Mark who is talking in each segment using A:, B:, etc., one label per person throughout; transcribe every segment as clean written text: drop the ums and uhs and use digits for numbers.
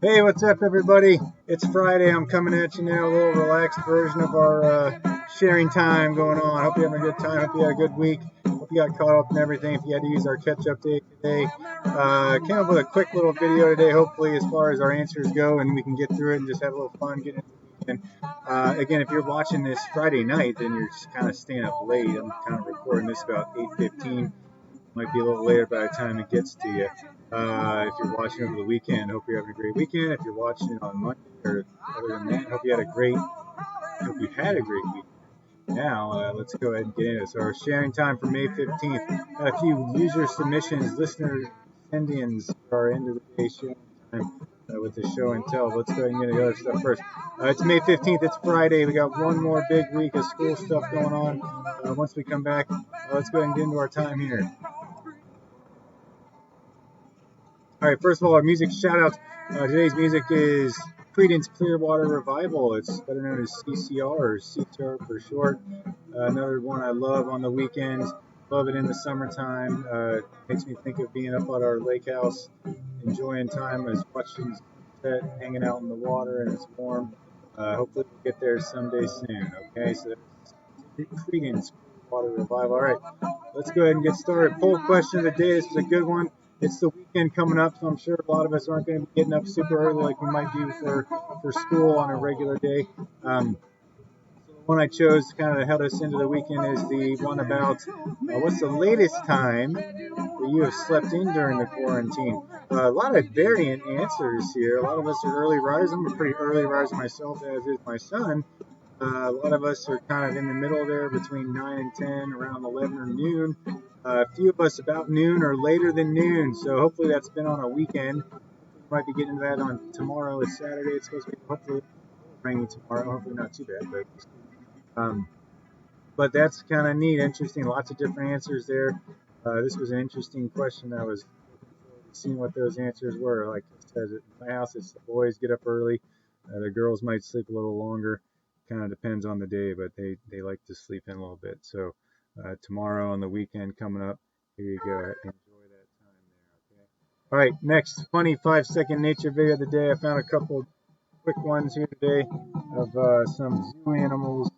A: Hey, what's up, everybody? It's Friday. I'm coming at you now, a little relaxed version of our sharing time going on. Hope you're having a good time. Hope you had a good week. Hope you got caught up and everything. If you had to use our catch-up day today, came up with a quick little video today, hopefully, as far as our answers go, and we can get through it and just have a little fun getting into the weekend. Again, if you're watching this Friday night, then you're just kind of staying up late. I'm kind of recording this about 8:15. Might be a little later by the time it gets to you. If you're watching over the weekend, hope you're having a great weekend. If you're watching it on Monday or other than that, hope you had a great week. Now, let's go ahead and get into it. So our sharing time for May 15th. Got a few user submissions, listener send-ins for our end of the day sharing time with the show and tell. Let's go ahead and get into the other stuff first. It's May 15th. It's Friday. We got one more big week of school stuff going on. Once we come back, let's go ahead and get into our time here. All right, first of all, our music shout-outs. Today's music is Creedence Clearwater Revival. It's better known as CCR or CCR for short. Another one I love on the weekends. Love it in the summertime. Makes me think of being up at our lake house, enjoying time as watching sunset, hanging out in the water, and it's warm. Hopefully we'll get there someday soon. Okay, so that's Creedence Clearwater Revival. All right, let's go ahead and get started. Poll question of the day. This is a good one. It's the weekend coming up, so I'm sure a lot of us aren't going to be getting up super early like we might do for school on a regular day. So the one I chose to kind of help us into the weekend is the one about what's the latest time that you have slept in during the quarantine. A lot of variant answers here. A lot of us are early risers. I'm a pretty early riser myself, as is my son. A lot of us are kind of in the middle there between 9 and 10, around 11 or noon. A few of us about noon or later than noon, so hopefully that's been on a weekend. We might be getting to that on tomorrow. It's Saturday. It's supposed to be hopefully rainy tomorrow. Hopefully not too bad, um, but that's kind of neat, interesting. Lots of different answers there. This was an interesting question. I was looking forward to seeing what those answers were. Like it says, at my house, it's the boys get up early. The girls might sleep a little longer. Kind of depends on the day, but they like to sleep in a little bit. So tomorrow on the weekend coming up, here you go. Enjoy that time there. Okay. All right, next funny 5-second nature video of the day. I found a couple quick ones here today of some zoo animals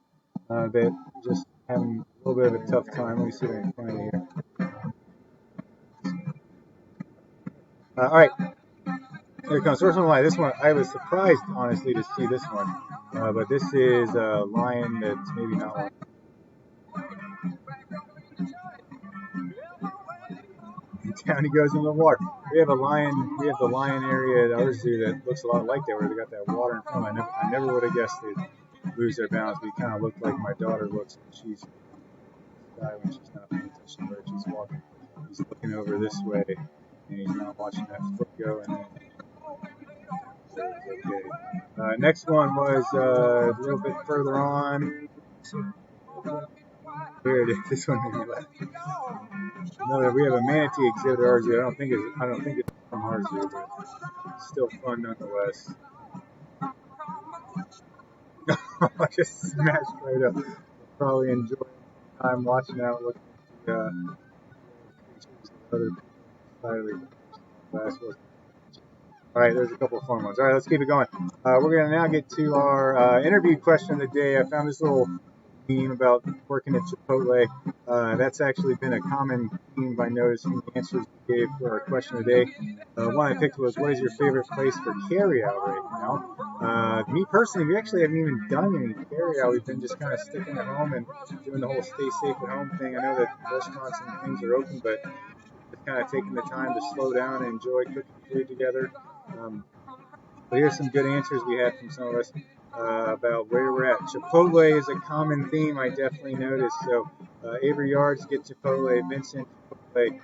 A: that just having a little bit of a tough time. Let me see if I can find it here. All right, here it comes. First one, this one I was surprised honestly to see this one, but this is a lion that's maybe not one. Down he goes in the water. We have a lion. We have the lion area at our zoo that looks a lot like that, where they got that water in front of them. I never would have guessed they'd lose their balance. But he kind of looked like my daughter looks when she's when she's not paying attention where she's walking. He's looking over this way, and he's not watching that foot go. And then, okay. Next one was a little bit further on. Here it is. This one made me laugh. We have a manatee exhibit at our zoo. I don't think it's from our zoo, but still fun nonetheless. I just smashed right up. Probably enjoying time watching out, looking at the creatures of other people. All right, there's a couple of fun ones. All right, let's keep it going. We're going to now get to our interview question of the day. I found this little theme about working at Chipotle. That's actually been a common theme by noticing the answers we gave for our question of the day. One I picked was, what is your favorite place for carryout right now? Me personally, we actually haven't even done any carryout. We've been just kind of sticking at home and doing the whole stay safe at home thing. I know that restaurants and things are open, but just kind of taking the time to slow down and enjoy cooking food together. But here's some good answers we had from some of us about where we're at. Chipotle is a common theme I definitely noticed. So Avery Yards get Chipotle, Vincent Chipotle,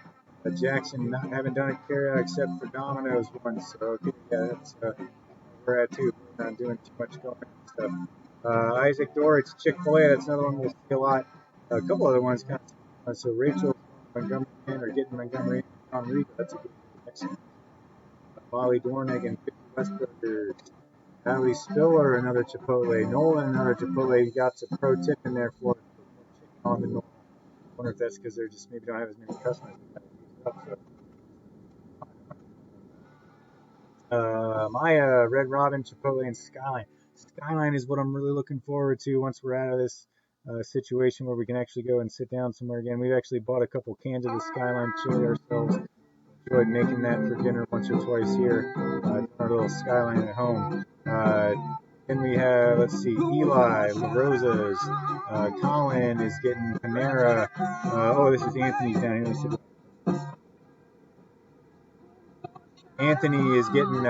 A: Jackson haven't done a carryout except for Domino's once. So okay, yeah, that's where we're at too. We're not doing too much going on stuff. Isaac Dorr, Chick-fil-A. That's another one we'll see a lot. A couple other ones kind of. So Rachel Montgomery or getting Montgomery on Rico. That's a good one. Molly Dornick and 50 Westburgers. Natalie Spiller, another Chipotle. Nolan, another Chipotle. You got some pro tip in there for chicken on the Nolan. I wonder if that's because they're just maybe don't have as many customers. Maya, Red Robin, Chipotle, and Skyline. Skyline is what I'm really looking forward to once we're out of this situation where we can actually go and sit down somewhere again. We've actually bought a couple cans of the Skyline chili ourselves. Enjoyed making that for dinner once or twice here. Our little Skyline at home. Then we have, let's see, Eli, La Rosa's. Colin is getting Panera. Oh, this is Anthony's down here. Anthony is getting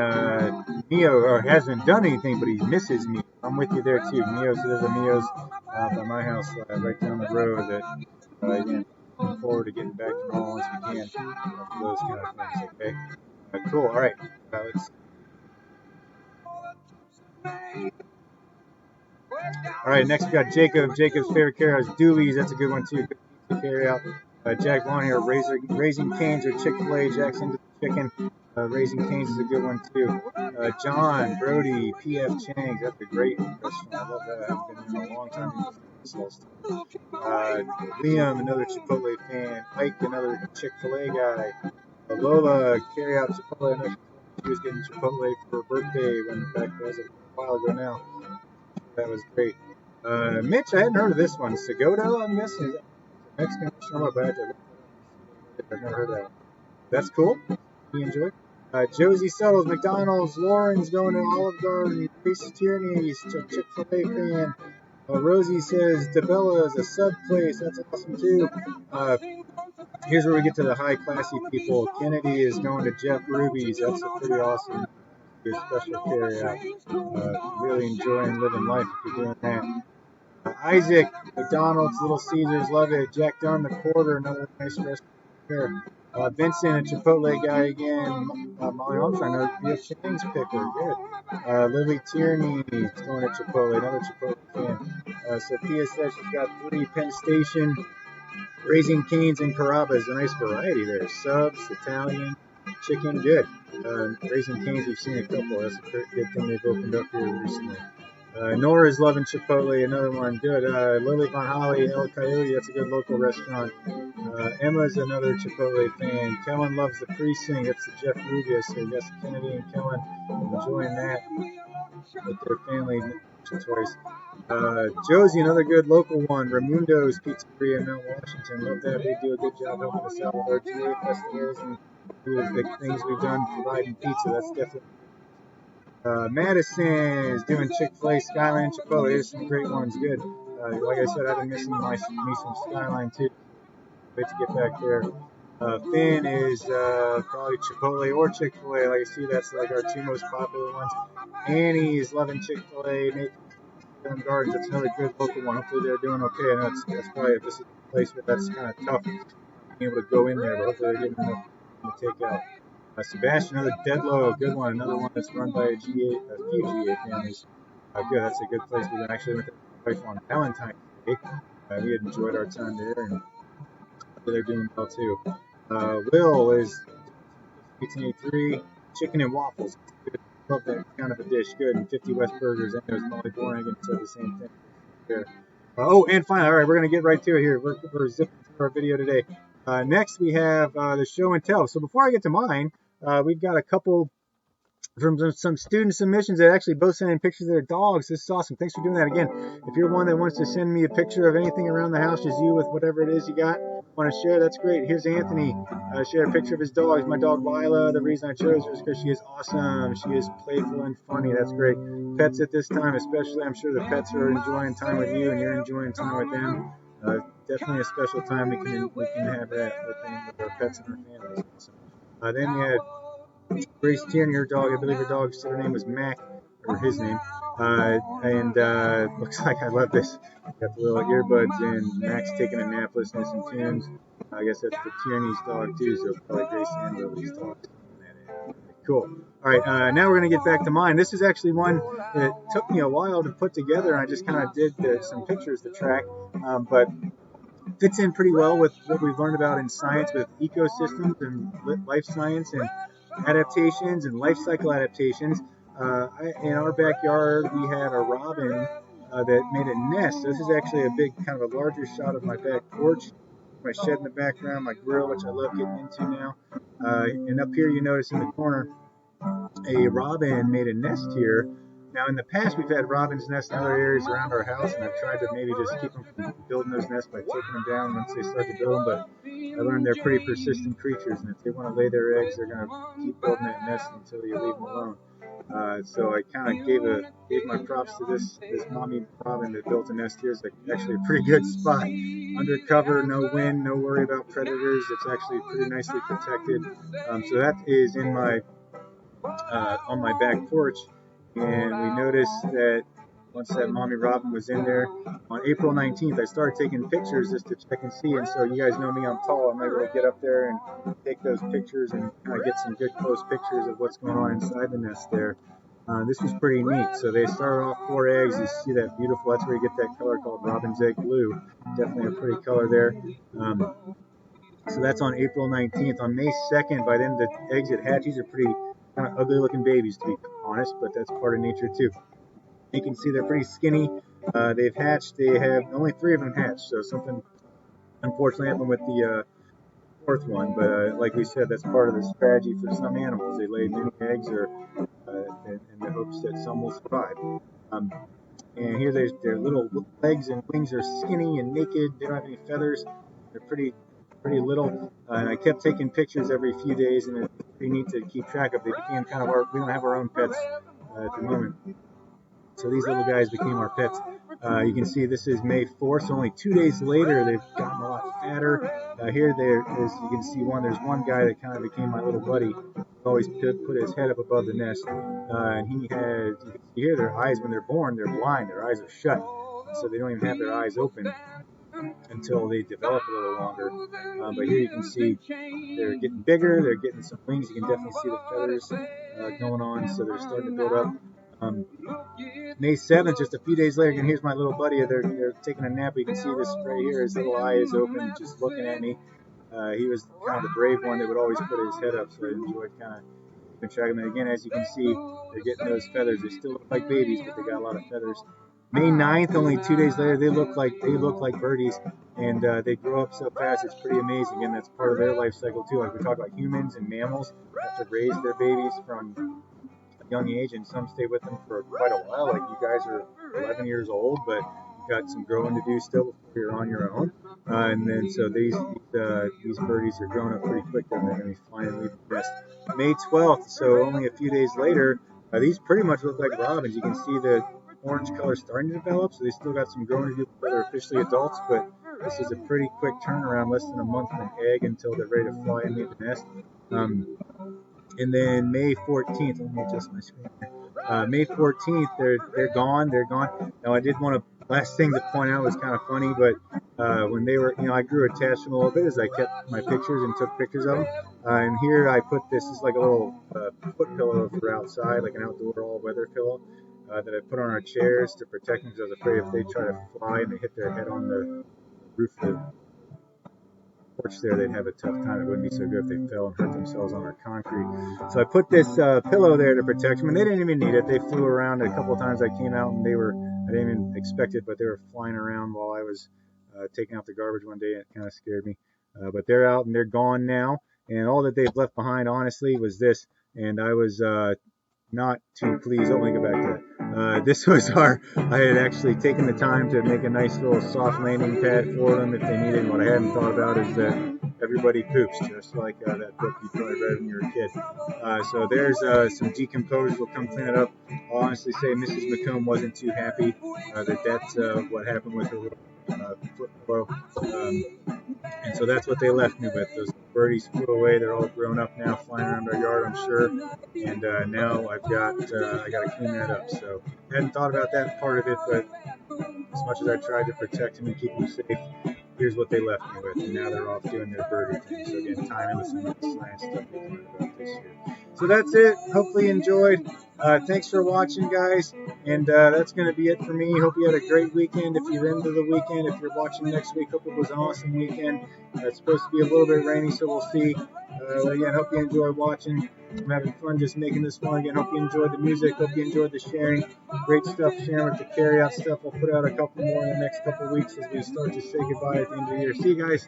A: Mio, or hasn't done anything, but he misses me. I'm with you there too. Mio's, there's a Mio's by my house right down the road that again, looking forward to getting back to normal once we can for those kind of things. Okay, cool. All right, let's. All right, next we got Jacob. Jacob's favorite carry out is Dooley's. That's a good one too. Good carry out. Jack Vaughn here, Raising Cane's or Chick-fil-A. Jack's into the chicken. Raising Cane's is a good one too. John, Brody, P.F. Chang's. That's a great restaurant. I love that. I haven't been there in a long time. Liam, another Chipotle fan. Mike, another Chick-fil-A guy. Lola, carry out Chipotle. I know she was getting Chipotle for her birthday back that was a while ago now. That was great. Mitch, I hadn't heard of this one. Segodo, I'm guessing. Is that Mexican restaurant? I've never heard that one. That's cool. You enjoy? Josie Settles, McDonald's, Lauren's going to Olive Garden, Grace Tierney's, Chick-fil-A fan. Rosie says DeBella is a sub place. That's awesome too. Here's where we get to the high classy people. Kennedy is going to Jeff Ruby's. That's a pretty awesome, special carry out. Really enjoying living life if you're doing that. Isaac, McDonald's, Little Caesars, love it. Jack Dunn, the Quarter, another nice restaurant here. Vincent, a Chipotle guy again. Molly Armstrong, another P.F. Chang's picker. Good. Lily Tierney is going to Chipotle, another Chipotle fan. Sophia says she's got 3 Penn Station, Raising Cane's, and Carrabba's. A nice variety there. Subs, Italian, chicken, good. Raising Cane's, we've seen a couple. That's a good thing they've opened up here recently. Nora's loving Chipotle, another one, good. Lily Von Holly, El Coyote, that's a good local restaurant. Emma's another Chipotle fan. Kellen loves the Precinct, that's the Jeff Rubio, so you got Kennedy and Kellen enjoying that with their family choice. Josie, another good local one. Raimundo's Pizzeria in Mount Washington, love that. They do a good job helping us out with our GA festivals and the things we've done providing pizza. That's definitely. Madison is doing Chick-fil-A, Skyline, Chipotle. There's some great ones. Good. Like I said, I've been missing me some Skyline too. Great to get back there. Finn is probably Chipotle or Chick-fil-A. Like I see, that's like our 2 most popular ones. Annie is loving Chick-fil-A. Nathan Gardens, that's another good local one. Hopefully they're doing okay. And that's probably, if this is a place where that's kind of tough being able to go in there, but hopefully they're getting enough to take out. Sebastian, another Deadlow, good one. Another one that's run by a few GA families. Good, that's a good place. We actually went to my wife on Valentine's Day. We had enjoyed our time there, and they're doing well too. Will is 1883, chicken and waffles. Good. Love that kind of a dish. Good. And 50 West Burgers. I know it's Molly Bornigan said the same thing there. And finally, all right, we're going to get right to it here. We're zipping through our video today. Next, we have the show and tell. So before I get to mine, we've got a couple from some student submissions that actually both sent in pictures of their dogs. This is awesome. Thanks for doing that again. If you're one that wants to send me a picture of anything around the house, just you with whatever it is you got, want to share, that's great. Here's Anthony. Shared a picture of his dogs. My dog Lila. The reason I chose her is because she is awesome. She is playful and funny. That's great. Pets at this time, especially, I'm sure the pets are enjoying time with you and you're enjoying time with them. Definitely a special time we can have that with our pets and our families. Awesome. Then we had Grace Tierney, her dog. I believe her dog said her name was Mac, or his name. Looks like I love this. Got the little earbuds in. Mac's taking a nap listening to some tunes. I guess that's the Tierney's dog too, so probably Grace and Lily's dog. Cool. All right, now we're going to get back to mine. This is actually one that took me a while to put together. I just kind of did some pictures to track, but fits in pretty well with what we've learned about in science with ecosystems and life science and adaptations and life cycle adaptations. In our backyard, we had a robin that made a nest. So this is actually a big, kind of a larger shot of my back porch. My shed in the background, my grill, which I love getting into now. And up here, you notice in the corner, a robin made a nest here. Now, in the past, we've had robins' nests in other areas around our house, and I've tried to maybe just keep them from building those nests by taking them down once they start to build them, but I learned they're pretty persistent creatures, and if they want to lay their eggs, they're going to keep building that nest until you leave them alone. So I kind of gave my props to this mommy robin that built a nest here. It's actually a pretty good spot. Undercover, no wind, no worry about predators. It's actually pretty nicely protected. So that is in my on my back porch, and we noticed that once that mommy robin was in there, on April 19th, I started taking pictures just to check and see. And so you guys know me, I'm tall. I'm able to get up there and take those pictures and kind of get some good close pictures of what's going on inside the nest there. This was pretty neat. So they started off 4 eggs. You see that beautiful, that's where you get that color called robin's egg blue. Definitely a pretty color there. So that's on April 19th. On May 2nd, by then the eggs had hatched. These are pretty kind of ugly looking babies, to be honest, but that's part of nature too. You can see they're pretty skinny. They've hatched. They have only 3 of them hatched, so something unfortunately happened with the 4th one. But like we said, that's part of the strategy for some animals. They lay many eggs, or in the hopes that some will survive. And here their little legs and wings are skinny and naked. They don't have any feathers. They're pretty little. And I kept taking pictures every few days, and it's pretty neat to keep track of. They became kind of we don't have our own pets at the moment. So these little guys became our pets. You can see this is May 4th, so only 2 days later they've gotten a lot fatter. Here you can see there's one guy that kind of became my little buddy. Always put his head up above the nest. And you can see here their eyes, when they're born, they're blind. Their eyes are shut. So they don't even have their eyes open until they develop a little longer. But here you can see they're getting bigger. They're getting some wings. You can definitely see the feathers going on. So they're starting to build up. May 7th, just a few days later, and here's my little buddy. They're taking a nap. You can see this right here. His little eye is open, just looking at me. He was kind of the brave one that would always put his head up, so I enjoyed kind of keeping track of them. And again, as you can see, they're getting those feathers. They still look like babies, but they got a lot of feathers. May 9th, only 2 days later, they look like birdies, and they grow up so fast. It's pretty amazing, and that's part of their life cycle too. Like we talk about humans and mammals have to raise their babies from young age, and some stay with them for quite a while. Like you guys are 11 years old, but you've got some growing to do still before you're on your own. And then so these birdies are growing up pretty quick, and they're going to be flying and leave the nest. May 12th, so only a few days later, these pretty much look like robins. You can see the orange color starting to develop, so they still got some growing to do before they're officially adults, but this is a pretty quick turnaround, less than a month from egg until they're ready to fly and leave the nest. And then May 14th, let me adjust my screen here. May 14th, they're gone. Now, I did want to, last thing to point out was kind of funny, but when they were, I grew attached to them a little bit as I kept my pictures and took pictures of them. And here I put this is like a little foot pillow for outside, like an outdoor all-weather pillow that I put on our chairs to protect them, because I was afraid if they try to fly and they hit their head on the roof of the porch there, they'd have a tough time. It wouldn't be so good if they fell and hurt themselves on our concrete. So I put this pillow there to protect them, and they didn't even need it. They flew around a couple of times. I came out, and I didn't even expect it, but they were flying around while I was taking out the garbage one day. It kind of scared me. But they're out, and they're gone now. And all that they've left behind, honestly, was this. And I was not too pleased. Let me go back to that. This was I had actually taken the time to make a nice little soft landing pad for them if they needed. And what I hadn't thought about is that everybody poops, just like that book you probably read when you were a kid. So there's some decomposed. We'll come clean it up. I'll honestly say Mrs. McComb wasn't too happy that's what happened with her little foot pillow. And so that's what they left me with. Those birdies flew away. They're all grown up now, flying around our yard, I'm sure. And now I got to clean that up. So I hadn't thought about that part of it, but as much as I tried to protect them and keep them safe, here's what they left me with. And now they're off doing their birdie thing. So again, timing with some of the science stuff we learned about this year. So that's it. Hopefully you enjoyed. Thanks for watching, guys. And that's going to be it for me. Hope you had a great weekend. If you're into the weekend, if you're watching next week, hope it was an awesome weekend. It's supposed to be a little bit rainy, so we'll see. Again, hope you enjoyed watching. I'm having fun just making this one. Again, hope you enjoyed the music. Hope you enjoyed the sharing. Great stuff sharing with the carry-out stuff. I'll put out a couple more in the next couple of weeks as we start to say goodbye at the end of the year. See you guys.